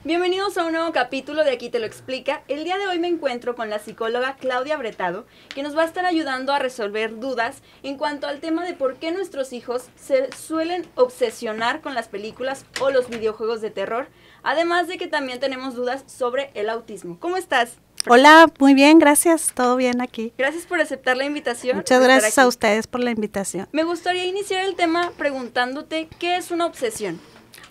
Bienvenidos a un nuevo capítulo de Aquí te lo explica. El día de hoy me encuentro con la psicóloga Claudia Bretado, que nos va a estar ayudando a resolver dudas en cuanto al tema de por qué nuestros hijos se suelen obsesionar con las películas o los videojuegos de terror, además de que también tenemos dudas sobre el autismo. ¿Cómo estás? Hola, muy bien, gracias, todo bien aquí. Gracias por aceptar la invitación. Muchas gracias a ustedes por la invitación. Me gustaría iniciar el tema preguntándote ¿qué es una obsesión?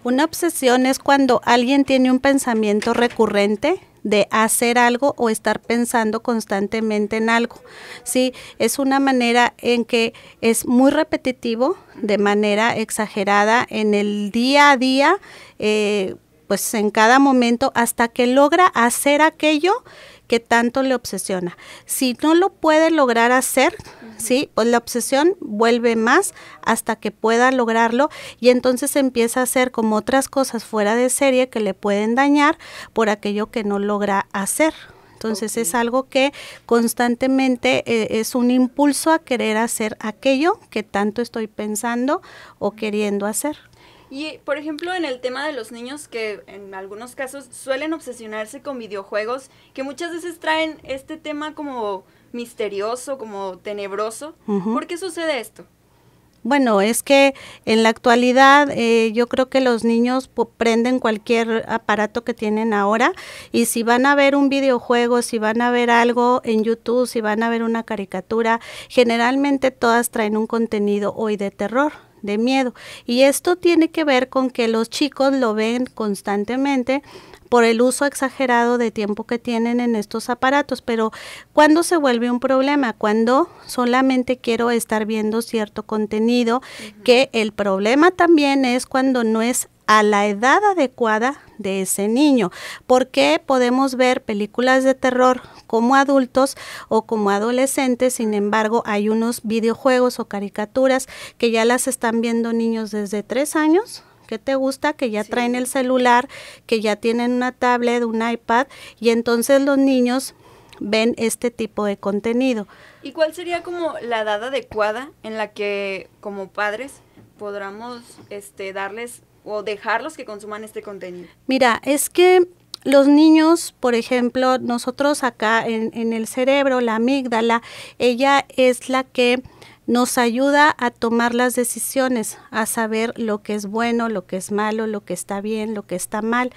Una obsesión es cuando alguien tiene un pensamiento recurrente de hacer algo o estar pensando constantemente en algo. Sí, es una manera en que es muy repetitivo, de manera exagerada en el día a día, pues en cada momento, hasta que logra hacer aquello que tanto le obsesiona. Si no lo puede lograr hacer, ¿sí? Pues la obsesión vuelve más hasta que pueda lograrlo y entonces empieza a hacer como otras cosas fuera de serie que le pueden dañar por aquello que no logra hacer. Entonces es algo que constantemente es un impulso a querer hacer aquello que tanto estoy pensando o queriendo hacer. Y, por ejemplo, en el tema de los niños que en algunos casos suelen obsesionarse con videojuegos, que muchas veces traen este tema como misterioso, como tenebroso. ¿Por qué sucede esto? Bueno, es que en la actualidad yo creo que los niños prenden cualquier aparato que tienen ahora y si van a ver un videojuego, si van a ver algo en YouTube, si van a ver una caricatura, generalmente todas traen un contenido hoy de terror, de miedo, y esto tiene que ver con que los chicos lo ven constantemente por el uso exagerado de tiempo que tienen en estos aparatos, pero ¿cuándo se vuelve un problema? Cuando solamente quiero estar viendo cierto contenido, que el problema también es cuando no es a la edad adecuada de ese niño, porque podemos ver películas de terror como adultos o como adolescentes, sin embargo hay unos videojuegos o caricaturas que ya las están viendo niños desde 3 años, ¿qué te gusta? Que ya traen el celular, que ya tienen una tablet, un iPad, y entonces los niños ven este tipo de contenido. ¿Y cuál sería como la edad adecuada en la que como padres podamos darles o dejarlos que consuman este contenido? Mira, es que los niños, por ejemplo, nosotros acá en el cerebro, la amígdala, ella es la que nos ayuda a tomar las decisiones, a saber lo que es bueno, lo que es malo, lo que está bien, lo que está mal.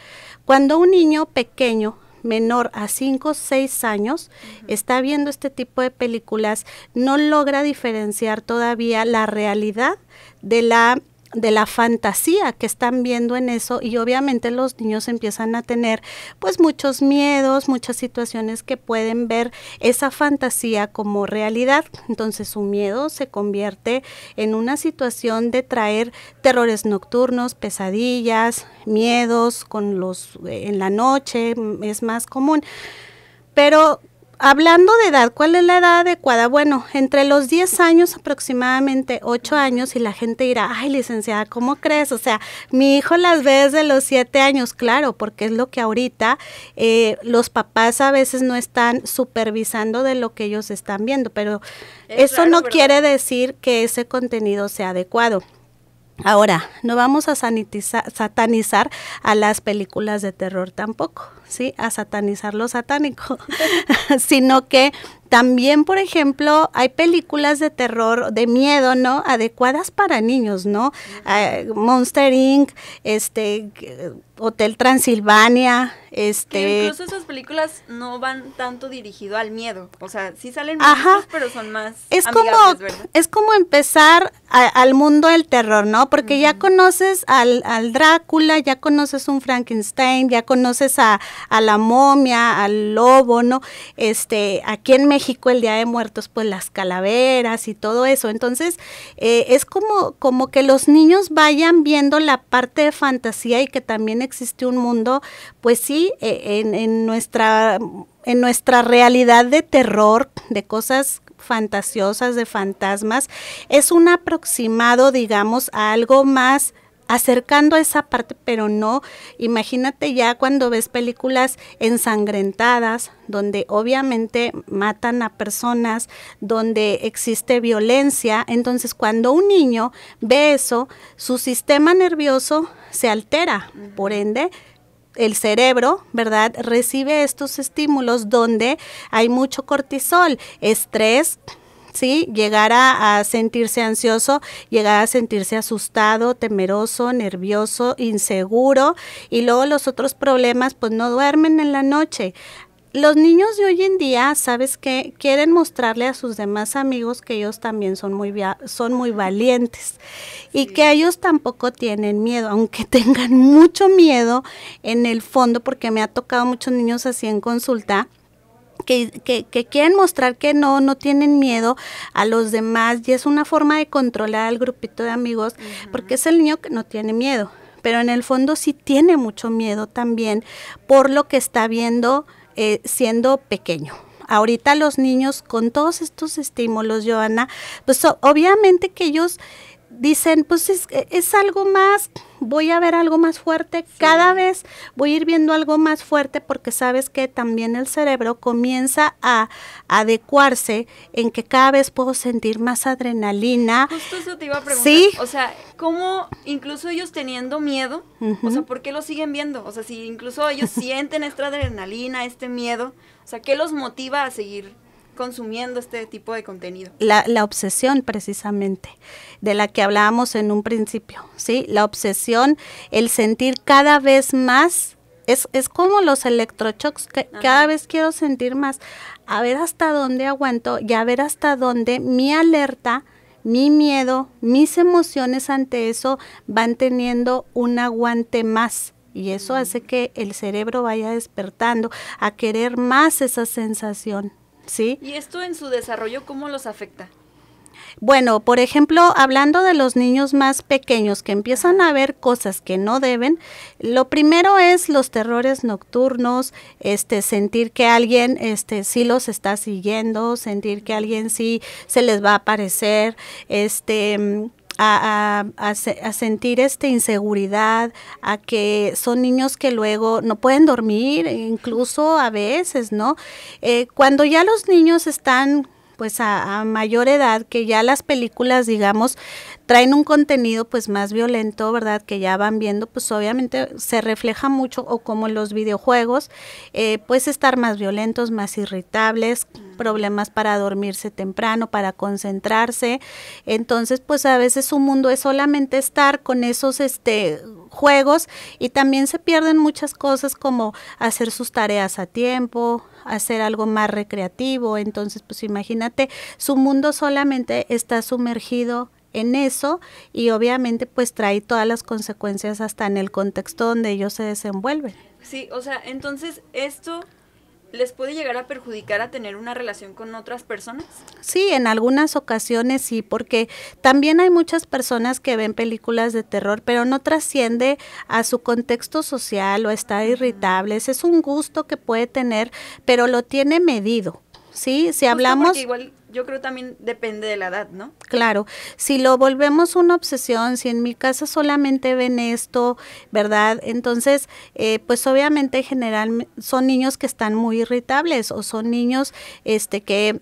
Cuando un niño pequeño, menor a 5 o 6 años, está viendo este tipo de películas, no logra diferenciar todavía la realidad de la fantasía que están viendo en eso, y obviamente los niños empiezan a tener pues muchos miedos, muchas situaciones que pueden ver esa fantasía como realidad. Entonces su miedo se convierte en una situación de traer terrores nocturnos, pesadillas, miedos en la noche, es más común. Pero hablando de edad, ¿cuál es la edad adecuada? Bueno, entre los 10 años aproximadamente, 8 años, y la gente dirá, ay, licenciada, ¿cómo crees? O sea, mi hijo las ve desde los 7 años, claro, porque es lo que ahorita los papás a veces no están supervisando de lo que ellos están viendo, pero eso raro, no ¿verdad? Quiere decir que ese contenido sea adecuado. Ahora, no vamos a satanizar a las películas de terror tampoco, ¿sí? A satanizar lo satánico, sino que también, por ejemplo, hay películas de terror, de miedo, ¿no? Adecuadas para niños, ¿no? Monster Inc., Hotel Transilvania, Que incluso esas películas no van tanto dirigido al miedo, o sea, sí salen monstruos, pero son más amigables, ¿verdad? Es como empezar al mundo del terror, ¿no? Porque ya conoces al Drácula, ya conoces un Frankenstein, ya conoces a la momia, al lobo, ¿no? Aquí en México el Día de Muertos, pues las calaveras y todo eso. Entonces, es como que los niños vayan viendo la parte de fantasía y que también existe un mundo, pues sí, en nuestra realidad de terror, de cosas fantasiosas, de fantasmas, es un aproximado, digamos, a algo más acercando a esa parte, pero no, imagínate ya cuando ves películas ensangrentadas, donde obviamente matan a personas, donde existe violencia. Entonces cuando un niño ve eso, su sistema nervioso se altera, por ende el cerebro, ¿verdad?, recibe estos estímulos donde hay mucho cortisol, estrés, ¿sí? Llegar a sentirse ansioso, llegar a sentirse asustado, temeroso, nervioso, inseguro, y luego los otros problemas, pues no duermen en la noche. Los niños de hoy en día, ¿sabes qué? Quieren mostrarle a sus demás amigos que ellos también son muy valientes y que ellos tampoco tienen miedo, aunque tengan mucho miedo en el fondo, porque me ha tocado muchos niños así en consulta, que quieren mostrar que no tienen miedo a los demás, y es una forma de controlar al grupito de amigos, porque es el niño que no tiene miedo, pero en el fondo sí tiene mucho miedo también por lo que está viendo siendo pequeño. Ahorita los niños con todos estos estímulos, Joana, pues obviamente que ellos dicen, pues es algo más, voy a ver algo más fuerte, sí. Cada vez voy a ir viendo algo más fuerte, porque sabes que también el cerebro comienza a adecuarse en que cada vez puedo sentir más adrenalina. Justo eso te iba a preguntar, ¿sí? O sea, ¿cómo incluso ellos teniendo miedo, o sea, por qué lo siguen viendo? O sea, si incluso ellos sienten esta adrenalina, este miedo, o sea, ¿qué los motiva a seguir consumiendo este tipo de contenido? La obsesión, precisamente, de la que hablábamos en un principio, ¿sí? La obsesión, el sentir cada vez más, es como los electroshocks, cada vez quiero sentir más, a ver hasta dónde aguanto y a ver hasta dónde mi alerta, mi miedo, mis emociones ante eso van teniendo un aguante más. Y eso hace que el cerebro vaya despertando a querer más esa sensación. ¿Sí? ¿Y esto en su desarrollo cómo los afecta? Bueno, por ejemplo, hablando de los niños más pequeños que empiezan a ver cosas que no deben, lo primero es los terrores nocturnos, sentir que alguien sí los está siguiendo, sentir que alguien sí se les va a aparecer, a sentir inseguridad, a que son niños que luego no pueden dormir, incluso a veces, ¿no? Cuando ya los niños están pues a mayor edad, que ya las películas, digamos, traen un contenido pues más violento, ¿verdad? Que ya van viendo, pues obviamente se refleja mucho, o como los videojuegos, pues estar más violentos, más irritables, problemas para dormirse temprano, para concentrarse. Entonces, pues a veces su mundo es solamente estar con esos juegos, y también se pierden muchas cosas como hacer sus tareas a tiempo, hacer algo más recreativo. Entonces, pues imagínate, su mundo solamente está sumergido en eso, y obviamente pues trae todas las consecuencias hasta en el contexto donde ellos se desenvuelven. Sí, o sea, entonces esto les puede llegar a perjudicar a tener una relación con otras personas. Sí, en algunas ocasiones sí, porque también hay muchas personas que ven películas de terror, pero no trasciende a su contexto social o está irritables. Es un gusto que puede tener, pero lo tiene medido. Sí, si hablamos... Porque igual yo creo también depende de la edad, ¿no? Claro, si lo volvemos una obsesión, si en mi casa solamente ven esto, ¿verdad? Entonces, pues obviamente en general son niños que están muy irritables, o son niños que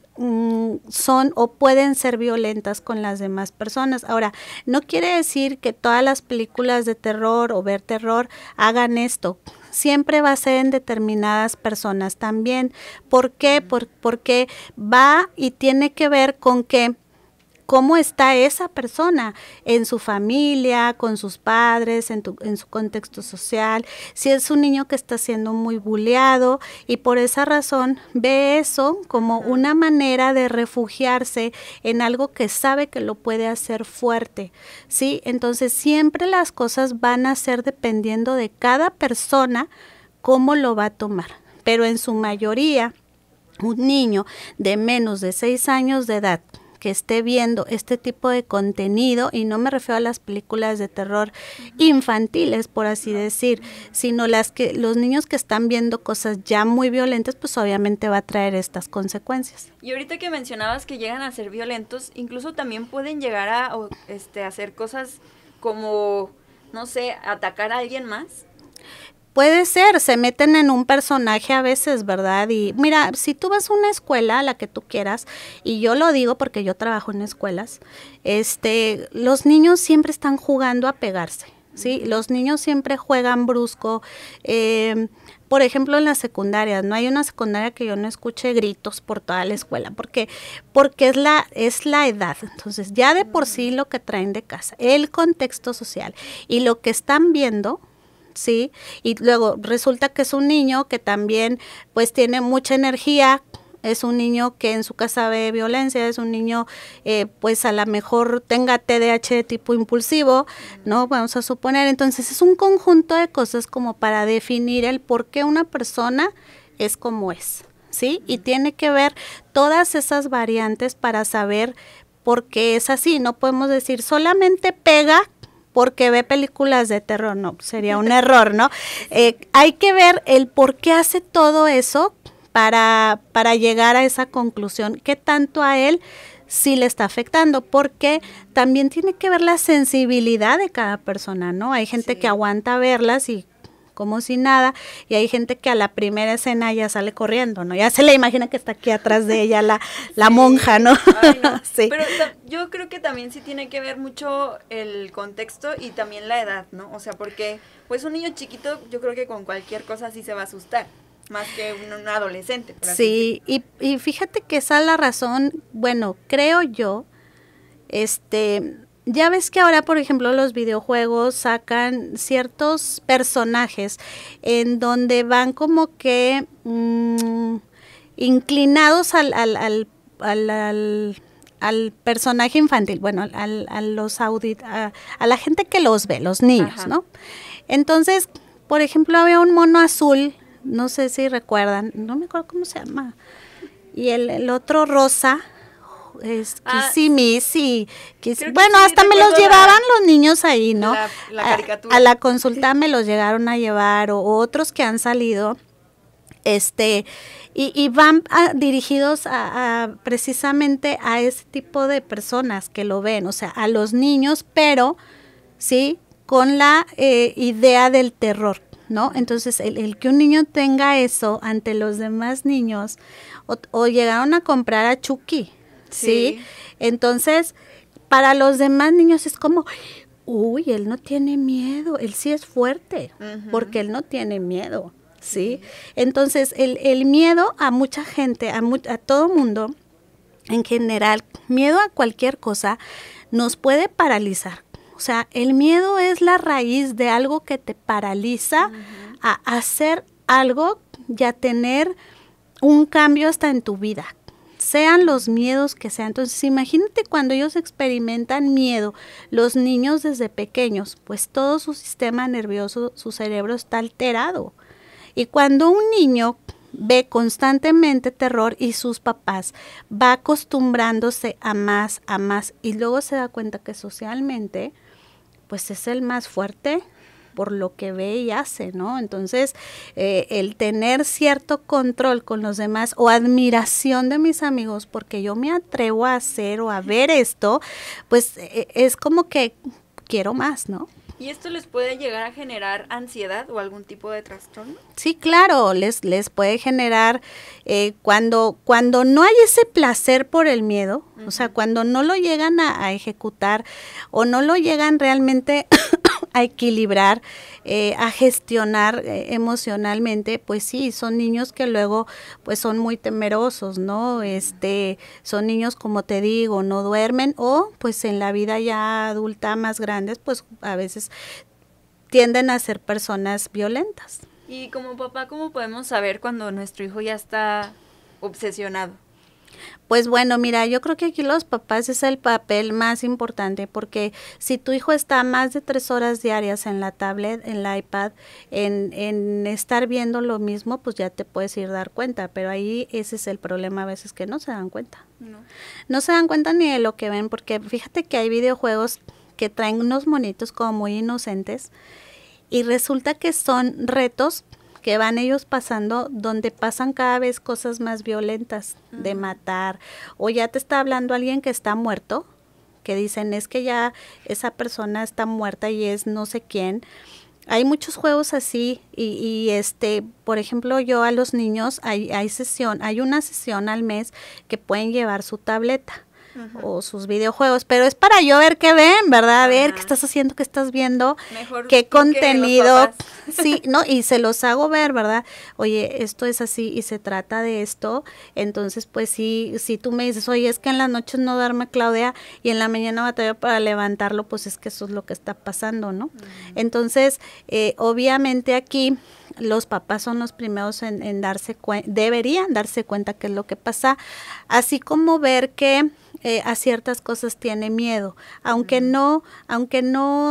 son o pueden ser violentas con las demás personas. Ahora, no quiere decir que todas las películas de terror o ver terror hagan esto. Siempre va a ser en determinadas personas también. ¿Por qué? Porque va y tiene que ver con que cómo está esa persona en su familia, con sus padres, en su contexto social, si es un niño que está siendo muy bulleado y por esa razón ve eso como una manera de refugiarse en algo que sabe que lo puede hacer fuerte, ¿sí? Entonces siempre las cosas van a ser dependiendo de cada persona cómo lo va a tomar, pero en su mayoría un niño de menos de 6 años de edad que esté viendo este tipo de contenido, y no me refiero a las películas de terror infantiles, por así decir, sino los niños que están viendo cosas ya muy violentas, pues obviamente va a traer estas consecuencias. Y ahorita que mencionabas que llegan a ser violentos, incluso también pueden llegar a hacer cosas como, no sé, atacar a alguien más. Puede ser, se meten en un personaje a veces, ¿verdad? Y mira, si tú vas a una escuela, la que tú quieras, y yo lo digo porque yo trabajo en escuelas, los niños siempre están jugando a pegarse, ¿sí? Los niños siempre juegan brusco. Por ejemplo, en las secundarias, no hay una secundaria que yo no escuche gritos por toda la escuela, porque es la edad. Entonces, ya de por sí lo que traen de casa, el contexto social y lo que están viendo, ¿sí? Y luego resulta que es un niño que también pues tiene mucha energía, es un niño que en su casa ve violencia, es un niño pues a lo mejor tenga TDAH de tipo impulsivo, ¿no? Vamos a suponer, entonces es un conjunto de cosas como para definir el por qué una persona es como es, ¿sí? Y tiene que ver todas esas variantes para saber por qué es así. No podemos decir solamente pega porque ve películas de terror, no, sería un error, ¿no? Hay que ver el por qué hace todo eso para llegar a esa conclusión, qué tanto a él sí le está afectando, porque también tiene que ver la sensibilidad de cada persona, ¿no? Hay gente que aguanta verlas y como si nada, y hay gente que a la primera escena ya sale corriendo, ¿no? Ya se le imagina que está aquí atrás de ella la monja, ¿no? Ay, no. Sí. Pero yo creo que también sí tiene que ver mucho el contexto y también la edad, ¿no? O sea, porque pues un niño chiquito yo creo que con cualquier cosa sí se va a asustar, más que un adolescente. Por así Sí, y fíjate que esa es la razón, bueno, creo yo, ya ves que ahora, por ejemplo, los videojuegos sacan ciertos personajes en donde van como que inclinados al personaje infantil, bueno, a la gente que los ve, los niños, Ajá. ¿no? Entonces, por ejemplo, había un mono azul, no sé si recuerdan, no me acuerdo cómo se llama, y el otro rosa, es Kissimis y bueno, sí, hasta me los llevaban los niños ahí, ¿no? La caricatura. A la consulta me los llegaron a llevar, o otros que han salido, y van dirigidos precisamente a ese tipo de personas que lo ven, o sea, a los niños, pero sí, con la idea del terror, ¿no? Entonces, el que un niño tenga eso ante los demás niños, o llegaron a comprar a Chucky, ¿sí? Entonces, para los demás niños es como, uy, él no tiene miedo, él sí es fuerte, porque él no tiene miedo, ¿sí? Entonces, el miedo a mucha gente, a todo mundo, en general, miedo a cualquier cosa, nos puede paralizar. O sea, el miedo es la raíz de algo que te paraliza a hacer algo y a tener un cambio hasta en tu vida, sean los miedos que sean. Entonces, imagínate cuando ellos experimentan miedo, los niños desde pequeños, pues todo su sistema nervioso, su cerebro está alterado. Y cuando un niño ve constantemente terror y sus papás va acostumbrándose a más, y luego se da cuenta que socialmente, pues es el más fuerte por lo que ve y hace, ¿no? Entonces, el tener cierto control con los demás o admiración de mis amigos porque yo me atrevo a hacer o a ver esto, pues es como que quiero más, ¿no? ¿Y esto les puede llegar a generar ansiedad o algún tipo de trastorno? Sí, claro, les puede generar cuando no hay ese placer por el miedo, o sea, cuando no lo llegan a ejecutar o no lo llegan realmente a equilibrar, a gestionar emocionalmente, pues sí, son niños que luego pues son muy temerosos, ¿no? Son niños, como te digo, no duermen, o pues en la vida ya adulta más grandes, pues a veces tienden a ser personas violentas. Y como papá, ¿cómo podemos saber cuando nuestro hijo ya está obsesionado? Pues bueno, mira, yo creo que aquí los papás es el papel más importante, porque si tu hijo está más de 3 horas diarias en la tablet, en la iPad, en estar viendo lo mismo, pues ya te puedes ir a dar cuenta, pero ahí ese es el problema a veces, que no se dan cuenta. No se dan cuenta ni de lo que ven, porque fíjate que hay videojuegos que traen unos monitos como muy inocentes y resulta que son retos que van ellos pasando, donde pasan cada vez cosas más violentas, de matar, o ya te está hablando alguien que está muerto, que dicen es que ya esa persona está muerta y es no sé quién. Hay muchos juegos así y por ejemplo, yo a los niños hay una sesión al mes que pueden llevar su tableta. o sus videojuegos, pero es para yo ver qué ven, ¿verdad? A ver qué estás haciendo, qué estás viendo, mejor qué contenido, que sí, ¿no? Y se los hago ver, ¿verdad? Oye, esto es así y se trata de esto, entonces pues sí, si tú me dices, oye, es que en las noches no duerme Claudia y en la mañana batalla para levantarlo, pues es que eso es lo que está pasando, ¿no? Entonces, obviamente aquí los papás son los primeros en darse cuenta, deberían darse cuenta qué es lo que pasa, así como ver que a ciertas cosas tiene miedo, aunque no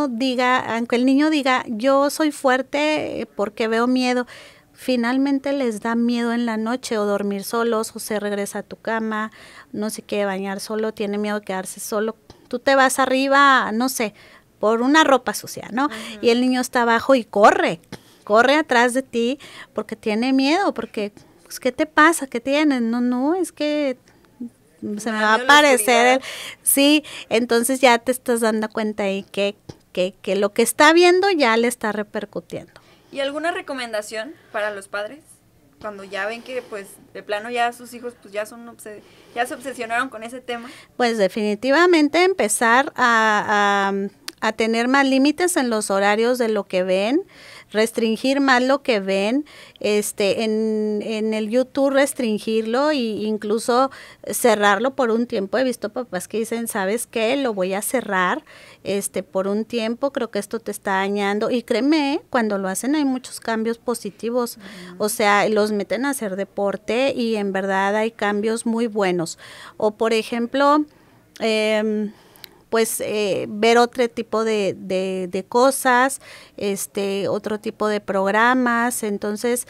diga, aunque el niño diga yo soy fuerte porque veo miedo, finalmente les da miedo en la noche o dormir solos o se regresa a tu cama, no se quiere bañar solo, tiene miedo de quedarse solo, tú te vas arriba, no sé, por una ropa sucia, ¿no? Y el niño está abajo y corre atrás de ti porque tiene miedo, porque pues, ¿qué te pasa? ¿Qué tienes? No, es que se me va a aparecer sí, entonces ya te estás dando cuenta ahí que lo que está viendo ya le está repercutiendo. ¿Y alguna recomendación para los padres? Cuando ya ven que pues de plano ya sus hijos pues ya se obsesionaron con ese tema. Pues definitivamente empezar a tener más límites en los horarios de lo que ven, restringir más lo que ven, en el YouTube restringirlo e incluso cerrarlo por un tiempo. He visto papás que dicen, ¿sabes qué? Lo voy a cerrar por un tiempo, creo que esto te está dañando. Y créeme, cuando lo hacen hay muchos cambios positivos. O sea, los meten a hacer deporte y en verdad hay cambios muy buenos. O por ejemplo, pues ver otro tipo de cosas, otro tipo de programas, entonces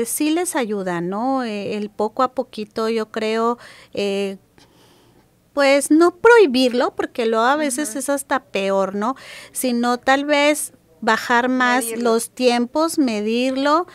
sí les ayuda, ¿no? El poco a poquito yo creo, pues no prohibirlo, porque luego a veces es hasta peor, ¿no? Sino tal vez bajar más los tiempos, medirlo,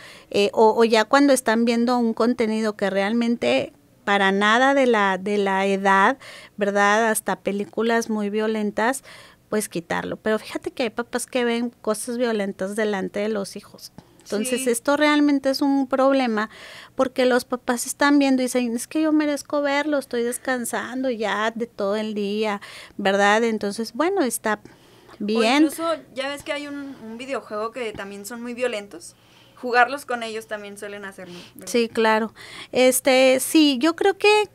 o ya cuando están viendo un contenido que realmente para nada de la edad, ¿verdad? Hasta películas muy violentas, pues quitarlo. Pero fíjate que hay papás que ven cosas violentas delante de los hijos. Entonces esto realmente es un problema porque los papás están viendo y dicen, es que yo merezco verlo, estoy descansando ya de todo el día, ¿verdad? Entonces, bueno, está bien. O incluso ya ves que hay un videojuego que también son muy violentos. Jugarlos con ellos también suelen hacerlo, ¿verdad? Sí, claro. Sí, yo creo que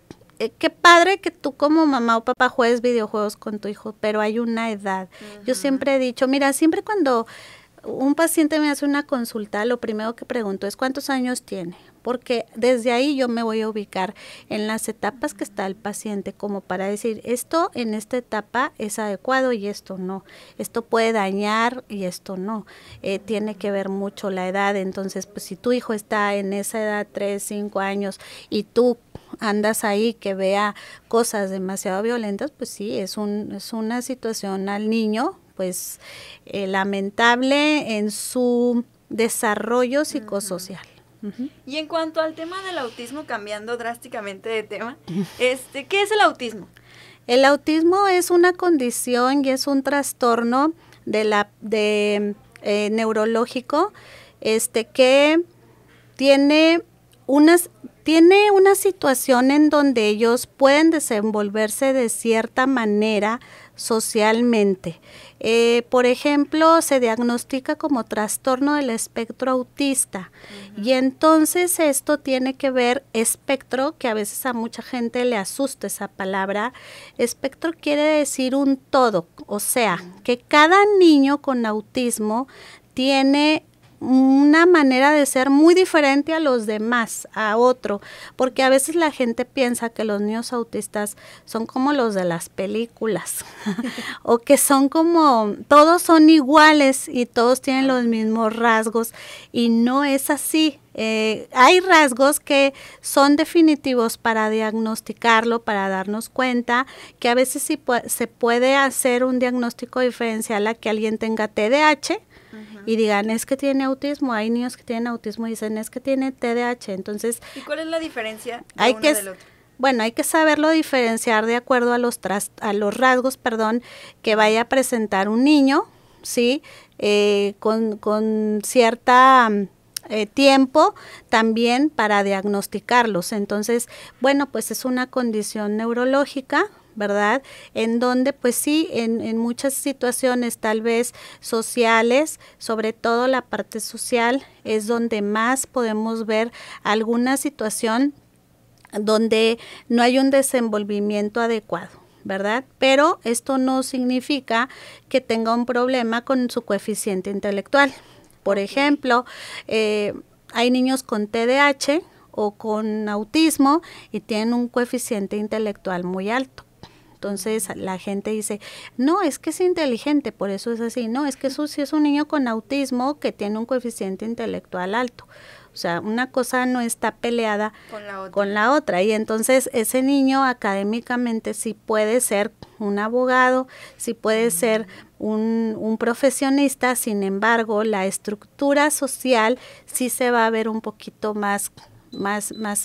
qué padre que tú como mamá o papá juegues videojuegos con tu hijo, pero hay una edad. Yo siempre he dicho, mira, siempre cuando un paciente me hace una consulta, lo primero que pregunto es ¿cuántos años tiene? Porque desde ahí yo me voy a ubicar en las etapas que está el paciente, como para decir, esto en esta etapa es adecuado y esto no, esto puede dañar y esto no, tiene que ver mucho la edad. Entonces pues si tu hijo está en esa edad 3, 5 años y tú andas ahí que vea cosas demasiado violentas, pues sí, es una situación al niño pues lamentable en su desarrollo psicosocial. Y en cuanto al tema del autismo, cambiando drásticamente de tema, ¿qué es el autismo? El autismo es una condición y es un trastorno neurológico que tiene una situación en donde ellos pueden desenvolverse de cierta manera socialmente. Por ejemplo, se diagnostica como trastorno del espectro autista y entonces esto tiene que ver, espectro, que a veces a mucha gente le asusta esa palabra, espectro quiere decir un todo, o sea, que cada niño con autismo tiene una manera de ser muy diferente a los demás, a otro, porque a veces la gente piensa que los niños autistas son como los de las películas o que son como, todos son iguales y todos tienen los mismos rasgos y no es así. Hay rasgos que son definitivos para diagnosticarlo, para darnos cuenta que a veces sí se puede hacer un diagnóstico diferencial a que alguien tenga TDAH y digan, es que tiene autismo. Hay niños que tienen autismo y dicen, es que tiene TDAH. Entonces, ¿y cuál es la diferencia de uno del otro? Bueno, hay que saberlo diferenciar de acuerdo a los rasgos, que vaya a presentar un niño, ¿sí? Con cierta tiempo también para diagnosticarlos. Entonces, bueno, pues es una condición neurológica, ¿verdad? En donde pues sí, en muchas situaciones tal vez sociales, sobre todo la parte social, es donde más podemos ver alguna situación donde no hay un desenvolvimiento adecuado, ¿verdad? Pero esto no significa que tenga un problema con su coeficiente intelectual. Por ejemplo, hay niños con TDAH o con autismo y tienen un coeficiente intelectual muy alto. Entonces la gente dice, no, es que es inteligente, por eso es así. No, es que eso sí es un niño con autismo que tiene un coeficiente intelectual alto. O sea, una cosa no está peleada con la otra. Y entonces ese niño académicamente sí puede ser un abogado, sí puede ser un profesionista, sin embargo, la estructura social sí se va a ver un poquito más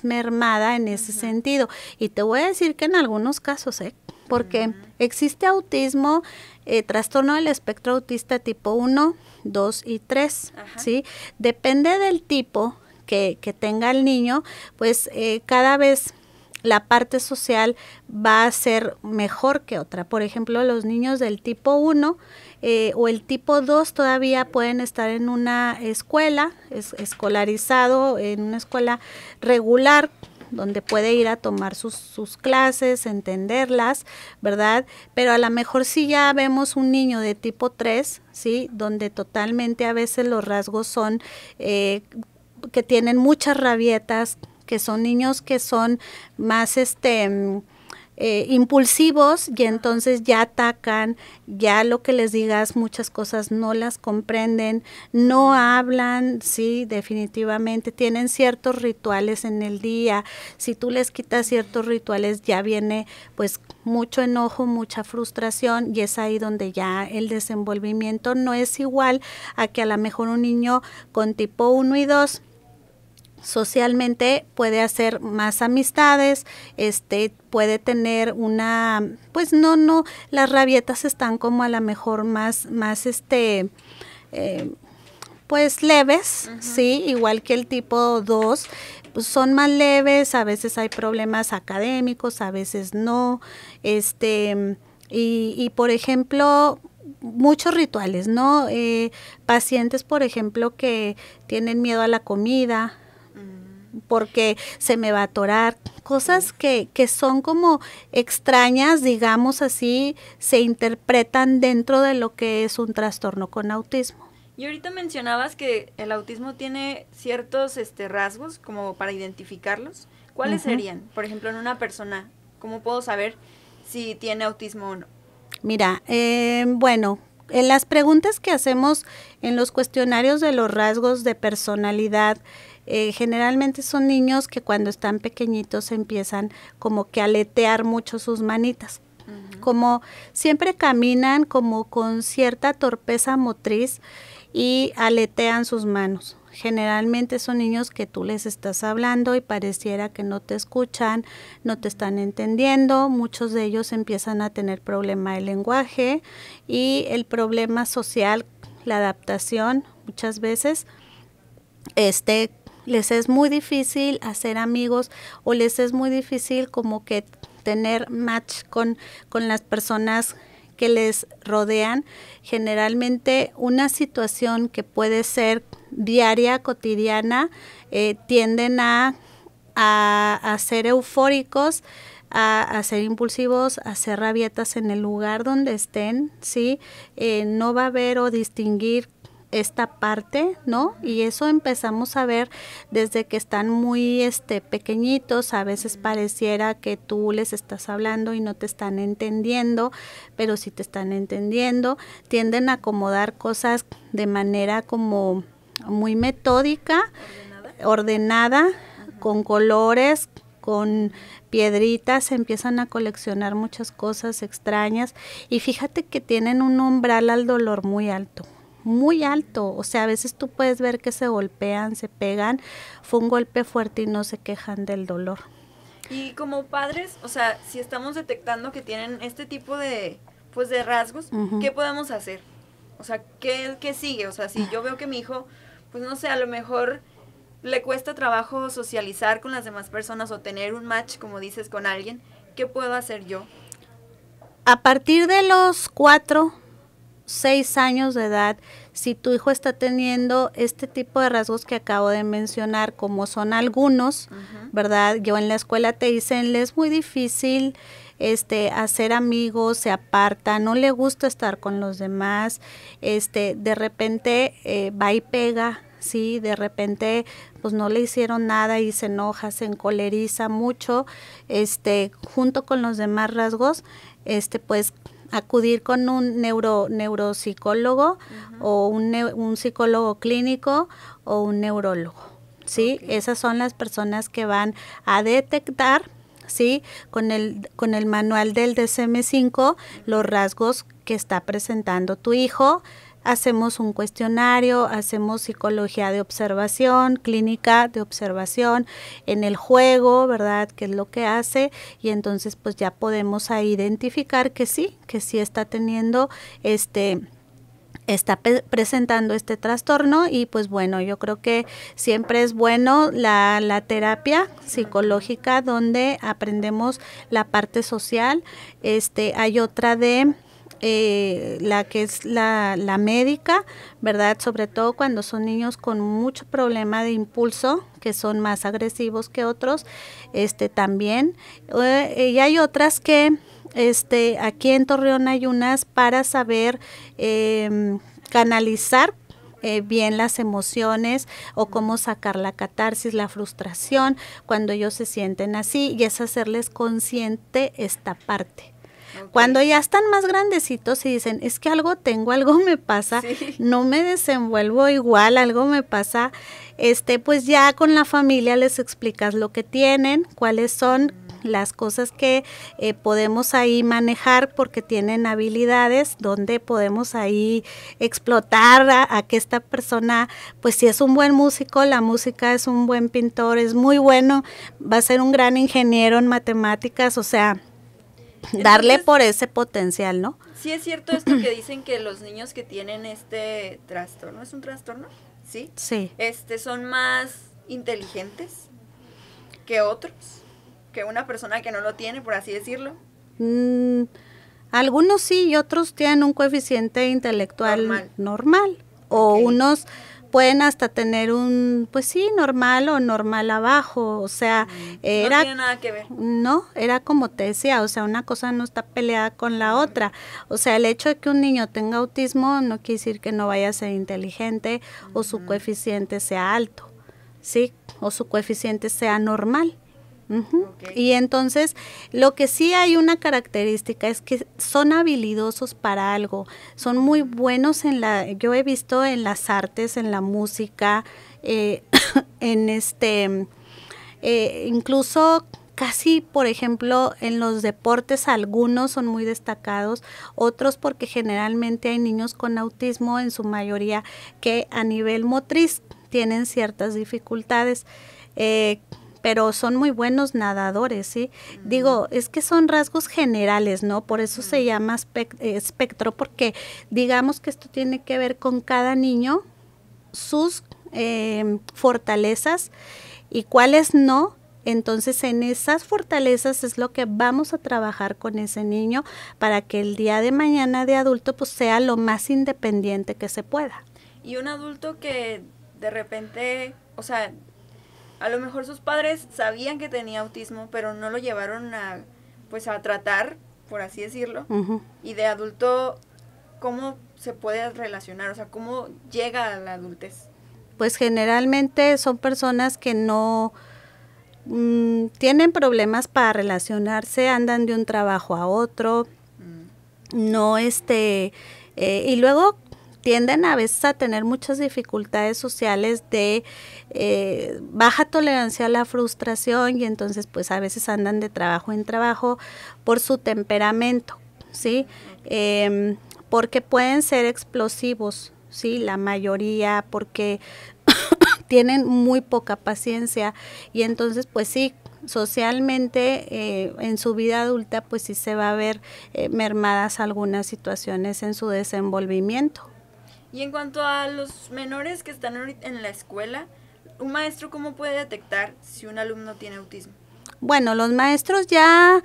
mermada en ese sentido. Y te voy a decir que en algunos casos, porque existe autismo, trastorno del espectro autista tipo 1, 2 y 3, ¿sí? Depende del tipo que tenga el niño, pues cada vez la parte social va a ser mejor que otra. Por ejemplo, los niños del tipo 1 o el tipo 2 todavía pueden estar en una escuela, escolarizado, en una escuela regular, donde puede ir a tomar sus clases, entenderlas, ¿verdad? Pero a lo mejor sí ya vemos un niño de tipo 3, ¿sí? Donde totalmente a veces los rasgos son que tienen muchas rabietas, que son niños que son más impulsivos y entonces ya atacan, ya lo que les digas muchas cosas no las comprenden, no hablan, sí, definitivamente, tienen ciertos rituales en el día, si tú les quitas ciertos rituales ya viene pues mucho enojo, mucha frustración y es ahí donde ya el desenvolvimiento no es igual a que a lo mejor un niño con tipo 1 y 2 socialmente puede hacer más amistades, puede tener pues no, las rabietas están como a lo mejor más pues leves, sí, igual que el tipo 2, pues son más leves, a veces hay problemas académicos, a veces no, y por ejemplo, muchos rituales, ¿no? Pacientes, por ejemplo, que tienen miedo a la comida, porque se me va a atorar, cosas que son como extrañas, digamos así, se interpretan dentro de lo que es un trastorno con autismo. Y ahorita mencionabas que el autismo tiene ciertos rasgos como para identificarlos. ¿Cuáles serían? Por ejemplo, en una persona, ¿cómo puedo saber si tiene autismo o no? Mira, bueno, en las preguntas que hacemos en los cuestionarios de los rasgos de personalidad, generalmente son niños que cuando están pequeñitos empiezan como que a aletear mucho sus manitas, como siempre caminan como con cierta torpeza motriz y aletean sus manos. Generalmente son niños que tú les estás hablando y pareciera que no te escuchan, no te están entendiendo. Muchos de ellos empiezan a tener problema de lenguaje y el problema social, la adaptación, muchas veces, les es muy difícil hacer amigos o les es muy difícil como que tener match con las personas que les rodean. Generalmente una situación que puede ser diaria, cotidiana, tienden a ser eufóricos, a ser impulsivos, a ser rabietas en el lugar donde estén, ¿sí? No va a haber o distinguir esta parte, ¿no? Y eso empezamos a ver desde que están muy pequeñitos. A veces pareciera que tú les estás hablando y no te están entendiendo, pero sí te están entendiendo. Tienden a acomodar cosas de manera como muy metódica, ordenada, con colores, con piedritas, empiezan a coleccionar muchas cosas extrañas y fíjate que tienen un umbral al dolor muy alto, o sea, a veces tú puedes ver que se golpean, se pegan, fue un golpe fuerte y no se quejan del dolor. Y como padres, o sea, si estamos detectando que tienen este tipo de rasgos, ¿qué podemos hacer? O sea, ¿qué sigue? O sea, si yo veo que mi hijo, pues no sé, a lo mejor le cuesta trabajo socializar con las demás personas o tener un match, como dices, con alguien, ¿qué puedo hacer yo? A partir de los 4, 6 años de edad, si tu hijo está teniendo este tipo de rasgos que acabo de mencionar, como son algunos, ¿verdad? Yo en la escuela te dicen, le es muy difícil hacer amigos, se aparta, no le gusta estar con los demás, de repente va y pega, sí, de repente pues no le hicieron nada y se enoja, se encoleriza mucho, junto con los demás rasgos, pues acudir con un neuropsicólogo o un psicólogo clínico o un neurólogo, ¿sí? Okay. Esas son las personas que van a detectar, ¿sí? Con el manual del DSM-5 los rasgos que está presentando tu hijo. Hacemos un cuestionario, hacemos psicología de observación, clínica de observación en el juego, ¿verdad? ¿Qué es lo que hace? Y entonces pues ya podemos ahí identificar que sí está teniendo está presentando este trastorno. Y pues bueno, yo creo que siempre es bueno la terapia psicológica donde aprendemos la parte social. Hay otra de la que es la médica, ¿verdad? Sobre todo cuando son niños con mucho problema de impulso, que son más agresivos que otros, también. Y hay otras que, aquí en Torreón hay unas para saber canalizar bien las emociones o cómo sacar la catarsis, la frustración, cuando ellos se sienten así, y es hacerles consciente esta parte. Okay. Cuando ya están más grandecitos y dicen, es que algo tengo, algo me pasa, sí, no me desenvuelvo igual, algo me pasa, pues ya con la familia les explicas lo que tienen, cuáles son las cosas que podemos ahí manejar, porque tienen habilidades donde podemos ahí explotar a que esta persona, pues si es un buen músico, la música, es un buen pintor, es muy bueno, va a ser un gran ingeniero en matemáticas, o sea, darle entonces, por ese potencial, ¿no? Sí es cierto esto que dicen que los niños que tienen este trastorno, ¿es un trastorno? Sí. Sí. Son más inteligentes que otros, que una persona que no lo tiene, por así decirlo. Algunos sí y otros tienen un coeficiente intelectual normal. O okay. Unos pueden hasta tener un, pues sí, normal o normal abajo, o sea, no tiene nada que ver. No, era como te decía, o sea, una cosa no está peleada con la otra, o sea, el hecho de que un niño tenga autismo no quiere decir que no vaya a ser inteligente o su coeficiente sea alto, ¿sí? O su coeficiente sea normal. Okay. Y entonces lo que sí hay una característica es que son habilidosos para algo, son muy buenos yo he visto en las artes, en la música, incluso casi, por ejemplo, en los deportes algunos son muy destacados, otros porque generalmente hay niños con autismo, en su mayoría, que a nivel motriz tienen ciertas dificultades, pero son muy buenos nadadores, ¿sí? Digo, es que son rasgos generales, ¿no? Por eso se llama espectro, porque digamos que esto tiene que ver con cada niño, sus fortalezas y cuáles no. Entonces, en esas fortalezas es lo que vamos a trabajar con ese niño para que el día de mañana de adulto pues sea lo más independiente que se pueda. Y un adulto que de repente, o sea, a lo mejor sus padres sabían que tenía autismo, pero no lo llevaron a tratar, por así decirlo. Y de adulto, ¿cómo se puede relacionar? O sea, ¿cómo llega a la adultez? Pues generalmente son personas que no tienen problemas para relacionarse, andan de un trabajo a otro, no y luego tienden a veces a tener muchas dificultades sociales de baja tolerancia a la frustración, y entonces pues a veces andan de trabajo en trabajo por su temperamento, ¿sí? Porque pueden ser explosivos, ¿sí? La mayoría, porque tienen muy poca paciencia, y entonces pues sí, socialmente en su vida adulta pues sí se va a ver mermadas algunas situaciones en su desenvolvimiento. Y en cuanto a los menores que están en la escuela, ¿un maestro cómo puede detectar si un alumno tiene autismo? Bueno, los maestros ya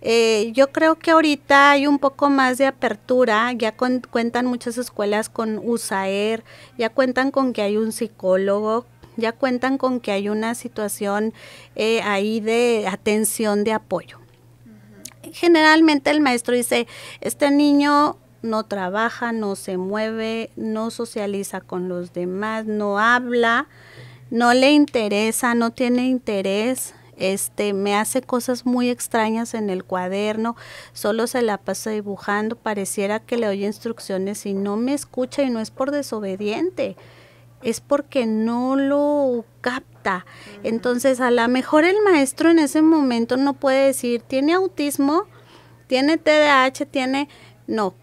Yo creo que ahorita hay un poco más de apertura, ya cuentan muchas escuelas con USAER, ya cuentan con que hay un psicólogo, ya cuentan con que hay una situación ahí de atención, de apoyo. Generalmente el maestro dice, este niño no trabaja, no se mueve, no socializa con los demás, no habla, no le interesa, no tiene interés, me hace cosas muy extrañas en el cuaderno, solo se la pasa dibujando, pareciera que le oye instrucciones y no me escucha, y no es por desobediente, es porque no lo capta. Entonces, a lo mejor el maestro en ese momento no puede decir, tiene autismo, tiene TDAH, no,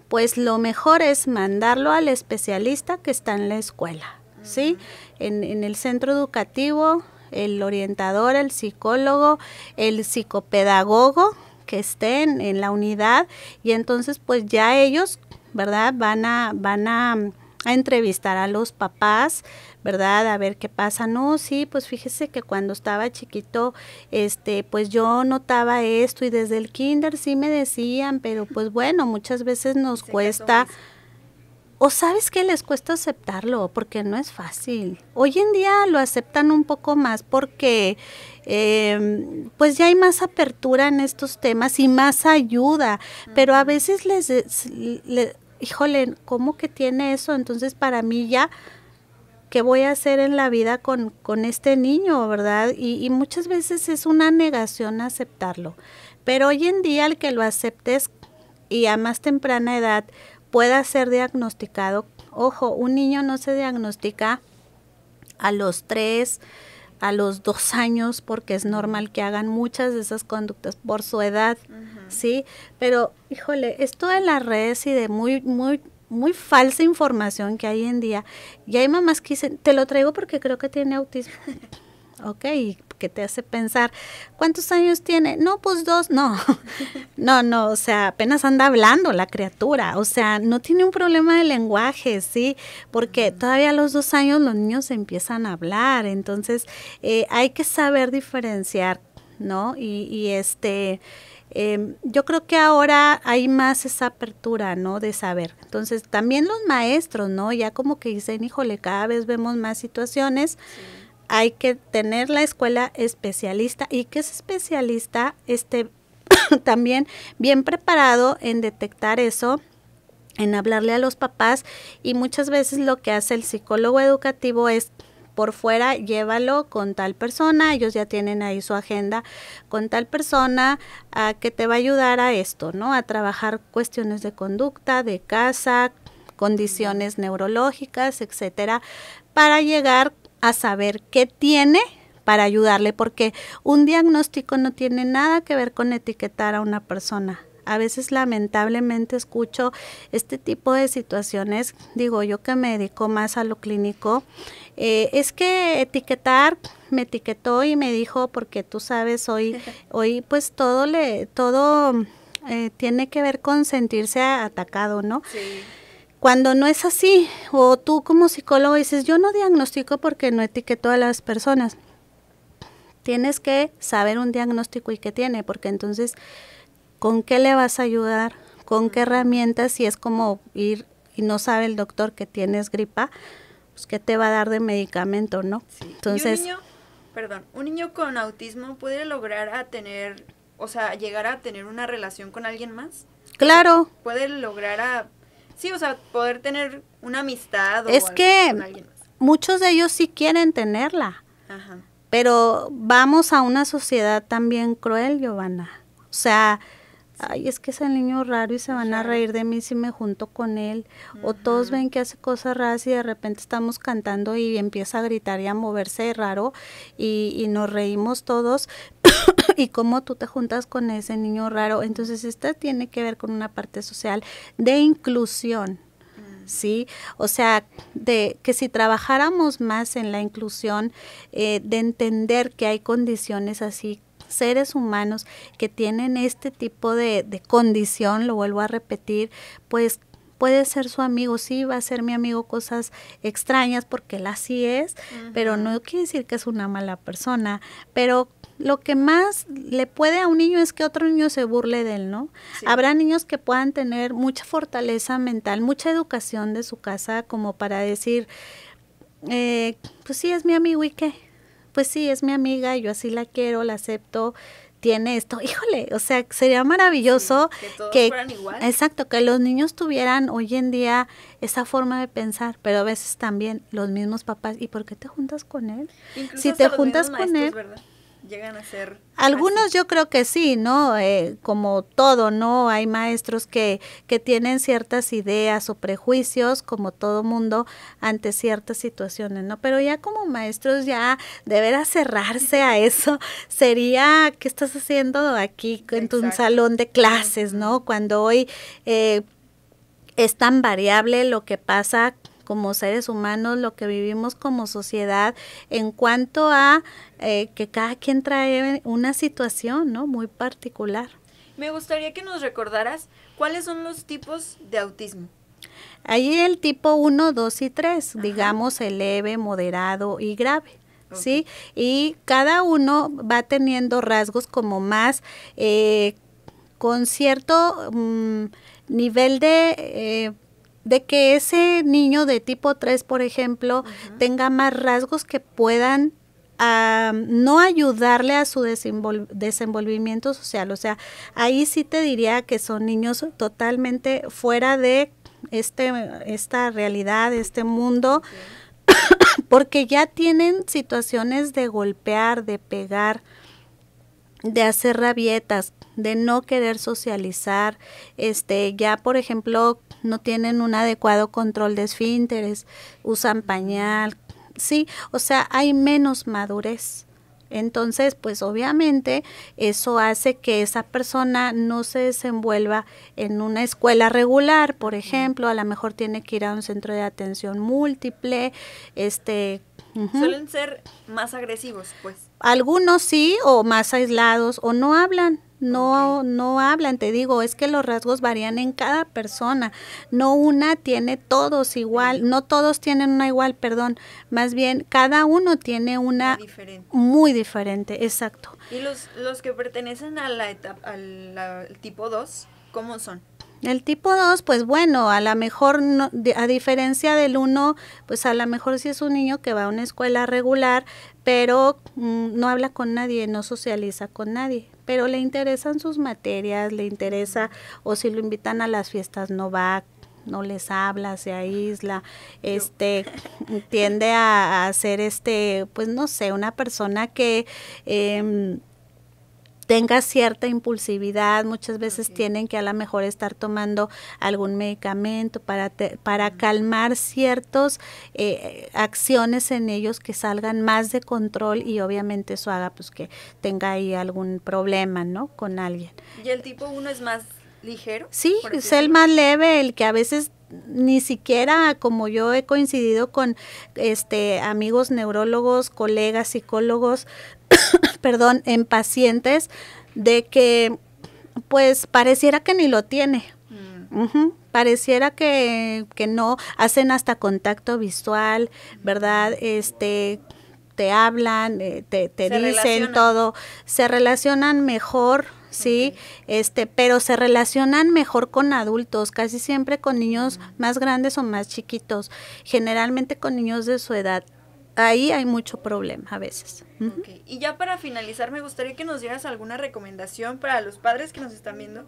pues lo mejor es mandarlo al especialista que está en la escuela, ¿sí? En el centro educativo, el orientador, el psicólogo, el psicopedagogo que estén en la unidad, y entonces pues ya ellos, ¿verdad? Van a entrevistar a los papás, ¿verdad? A ver qué pasa. No, sí, pues fíjese que cuando estaba chiquito, pues yo notaba esto, y desde el kinder sí me decían, pero pues bueno, muchas veces nos cuesta, o sabes que les cuesta aceptarlo, porque no es fácil. Hoy en día lo aceptan un poco más porque pues ya hay más apertura en estos temas y más ayuda, pero a veces híjole, ¿cómo que tiene eso? Entonces para mí ya, ¿qué voy a hacer en la vida con este niño, verdad? Y muchas veces es una negación aceptarlo, pero hoy en día el que lo aceptes y a más temprana edad pueda ser diagnosticado. Ojo, un niño no se diagnostica a los 3, a los 2 años, porque es normal que hagan muchas de esas conductas por su edad, ¿sí? Pero, híjole, esto de las redes y de muy falsa información que hay en día, y hay mamás que dicen, te lo traigo porque creo que tiene autismo. Ok, que te hace pensar, ¿cuántos años tiene? No, pues 2, no, no, o sea, apenas anda hablando la criatura, o sea, no tiene un problema de lenguaje, ¿sí? Porque todavía a los 2 años los niños empiezan a hablar, entonces hay que saber diferenciar, ¿no? Yo creo que ahora hay más esa apertura, ¿no? De saber. Entonces, también los maestros, ¿no? Ya como que dicen, híjole, cada vez vemos más situaciones. Sí. Hay que tener la escuela especialista, y que ese especialista esté también bien preparado en detectar eso, en hablarle a los papás, y muchas veces lo que hace el psicólogo educativo es, por fuera, llévalo con tal persona, ellos ya tienen ahí su agenda con tal persona que te va a ayudar a esto, ¿no? A trabajar cuestiones de conducta, de casa, condiciones neurológicas, etcétera, para llegar a saber qué tiene para ayudarle, porque un diagnóstico no tiene nada que ver con etiquetar a una persona. A veces lamentablemente escucho este tipo de situaciones, digo yo que me dedico más a lo clínico, es que etiquetar, me etiquetó y me dijo, porque tú sabes, hoy pues todo tiene que ver con sentirse atacado, ¿no? Sí. Cuando no es así, o tú como psicólogo dices, yo no diagnostico porque no etiqueto a las personas. Tienes que saber un diagnóstico y qué tiene, porque entonces, ¿con qué le vas a ayudar? ¿Con qué herramientas? Si es como ir y no sabe el doctor que tienes gripa, pues ¿qué te va a dar de medicamento, no? Sí. Entonces, un niño con autismo puede lograr llegar a tener una relación con alguien más. Claro. Puede lograr poder tener una amistad es que con alguien más. Muchos de ellos sí quieren tenerla. Ajá. Pero vamos a una sociedad también cruel, Giovanna. O sea, ay, es que es el niño raro y se van a reír de mí si me junto con él. O todos ven que hace cosas raras y de repente estamos cantando y empieza a gritar y a moverse raro y nos reímos todos. Y cómo tú te juntas con ese niño raro. Entonces, esta tiene que ver con una parte social de inclusión, ¿sí? O sea, de que si trabajáramos más en la inclusión, de entender que hay condiciones así, seres humanos que tienen este tipo de condición, lo vuelvo a repetir, pues puede ser su amigo, sí, va a ser mi amigo cosas extrañas porque él así es, pero no quiere decir que es una mala persona, pero lo que más le puede a un niño es que otro niño se burle de él, ¿no? Sí. Habrá niños que puedan tener mucha fortaleza mental, mucha educación de su casa como para decir, pues sí, es mi amigo, ¿y qué? Pues sí, es mi amiga, yo así la quiero, la acepto, tiene esto, híjole, o sea, sería maravilloso que todos fueran igual. Exacto, que los niños tuvieran hoy en día esa forma de pensar, pero a veces también los mismos papás, ¿y por qué te juntas con él? Incluso si te juntas con él, ¿verdad? Llegan a ser algunos así. Yo creo que sí, ¿no? Como todo, ¿no? Hay maestros que tienen ciertas ideas o prejuicios, como todo mundo, ante ciertas situaciones, ¿no? Pero ya como maestros, ya de veras cerrarse a eso, sería, ¿qué estás haciendo aquí en tu salón de clases, ¿no? Cuando hoy es tan variable lo que pasa como seres humanos, lo que vivimos como sociedad, en cuanto a que cada quien trae una situación, ¿no? Muy particular. Me gustaría que nos recordaras cuáles son los tipos de autismo. Ahí el tipo 1, 2 y 3, digamos el leve, moderado y grave. ¿Sí? Y cada uno va teniendo rasgos como más con cierto nivel de que ese niño de tipo 3, por ejemplo, tenga más rasgos que puedan no ayudarle a su desenvolvimiento social. O sea, ahí sí te diría que son niños totalmente fuera de esta realidad, este mundo, porque ya tienen situaciones de golpear, de pegar, de hacer rabietas, de no querer socializar, ya por ejemplo no tienen un adecuado control de esfínteres, usan pañal, sí, o sea, hay menos madurez. Entonces, pues obviamente eso hace que esa persona no se desenvuelva en una escuela regular, por ejemplo, a lo mejor tiene que ir a un centro de atención múltiple, Suelen ser más agresivos, pues. Algunos sí, o más aislados, o no hablan. No hablan, te digo, es que los rasgos varían en cada persona, no una tiene todos igual, no todos tienen una igual, perdón, más bien cada uno tiene una muy diferente, exacto. ¿Y los que pertenecen a la etapa, al tipo 2, cómo son? El tipo 2, pues bueno, a lo mejor, no, a diferencia del 1, pues a lo mejor sí es un niño que va a una escuela regular, pero no habla con nadie, no socializa con nadie, pero le interesan sus materias, le interesa, o si lo invitan a las fiestas no va, no les habla, se aísla, tiende a ser pues no sé, una persona que tenga cierta impulsividad, muchas veces tienen que a lo mejor estar tomando algún medicamento para calmar ciertas acciones en ellos que salgan más de control, y obviamente eso haga pues que tenga ahí algún problema, ¿no? Con alguien. ¿Y el tipo 1 es más ligero? Sí, es el más leve, el que a veces ni siquiera, como yo he coincidido con amigos neurólogos, colegas psicólogos, perdón, en pacientes, de que pues pareciera que ni lo tiene. Pareciera que no, hacen hasta contacto visual, ¿verdad? Te hablan, te dicen todo, se relacionan mejor, sí, pero se relacionan mejor con adultos, casi siempre con niños más grandes o más chiquitos, generalmente con niños de su edad. Ahí hay mucho problema a veces. Y ya para finalizar, me gustaría que nos dieras alguna recomendación para los padres que nos están viendo,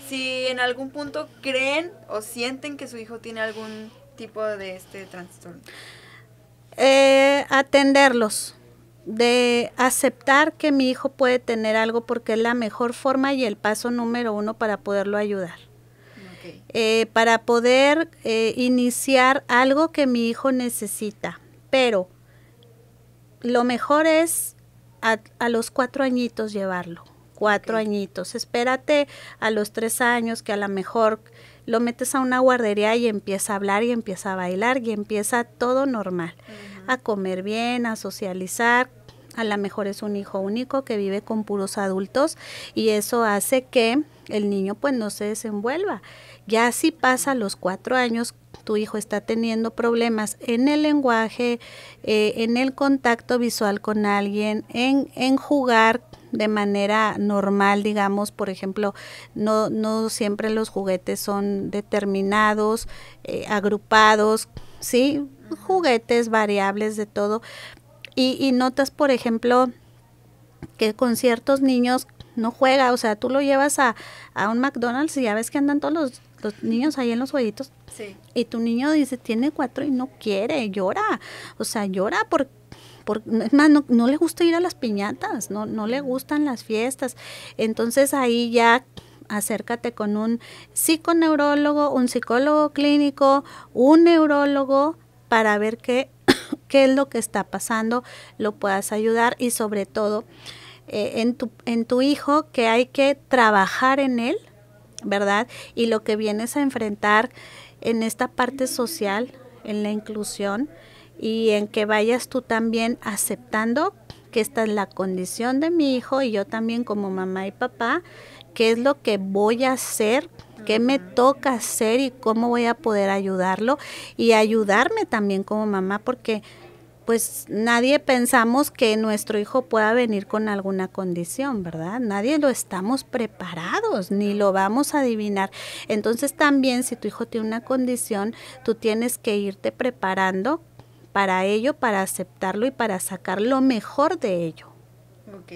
si en algún punto creen o sienten que su hijo tiene algún tipo de este trastorno. Atenderlos, de aceptar que mi hijo puede tener algo, porque es la mejor forma y el paso número 1 para poderlo ayudar. Para poder iniciar algo que mi hijo necesita, pero lo mejor es a los 4 añitos llevarlo, 4 añitos, espérate a los 3 años que a lo mejor lo metes a una guardería y empieza a hablar y empieza a bailar y empieza todo normal, a comer bien, a socializar. A lo mejor es un hijo único que vive con puros adultos y eso hace que el niño pues no se desenvuelva. Ya si pasa los 4 años, tu hijo está teniendo problemas en el lenguaje, en el contacto visual con alguien, en jugar de manera normal, digamos, por ejemplo, no siempre los juguetes son determinados, agrupados, ¿sí? Juguetes variables de todo. Y notas, por ejemplo, que con ciertos niños no juega, o sea, tú lo llevas a un McDonald's y ya ves que andan todos los niños ahí en los jueguitos. Sí. Y tu niño dice, tiene 4 y no quiere, llora. O sea, llora es más, no le gusta ir a las piñatas, no le gustan las fiestas. Entonces ahí ya acércate con un psiconeurólogo, un psicólogo clínico, un neurólogo para ver qué es lo que está pasando, lo puedas ayudar y sobre todo en tu hijo que hay que trabajar en él, ¿verdad? Y lo que vienes a enfrentar en esta parte social, en la inclusión y en que vayas tú también aceptando que esta es la condición de mi hijo y yo también como mamá y papá, qué es lo que voy a hacer, qué me toca hacer y cómo voy a poder ayudarlo y ayudarme también como mamá porque pues nadie pensamos que nuestro hijo pueda venir con alguna condición, ¿verdad? Nadie lo estamos preparados, ni lo vamos a adivinar. Entonces también si tu hijo tiene una condición, tú tienes que irte preparando para ello, para aceptarlo y para sacar lo mejor de ello. Ok.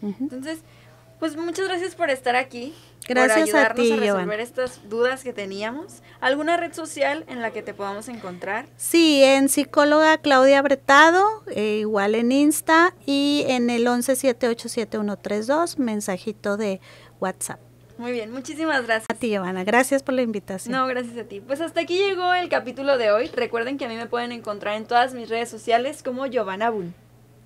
Entonces, pues muchas gracias por estar aquí. Gracias por ayudarnos a ti, resolver Giovanna. estas dudas que teníamos. ¿Alguna red social en la que te podamos encontrar? Sí, en psicóloga Claudia Bretado, igual en Insta y en el 11787132, mensajito de WhatsApp. Muy bien, muchísimas gracias. A ti, Giovanna, gracias por la invitación. No, gracias a ti. Pues hasta aquí llegó el capítulo de hoy. Recuerden que a mí me pueden encontrar en todas mis redes sociales como Giovanna Bull.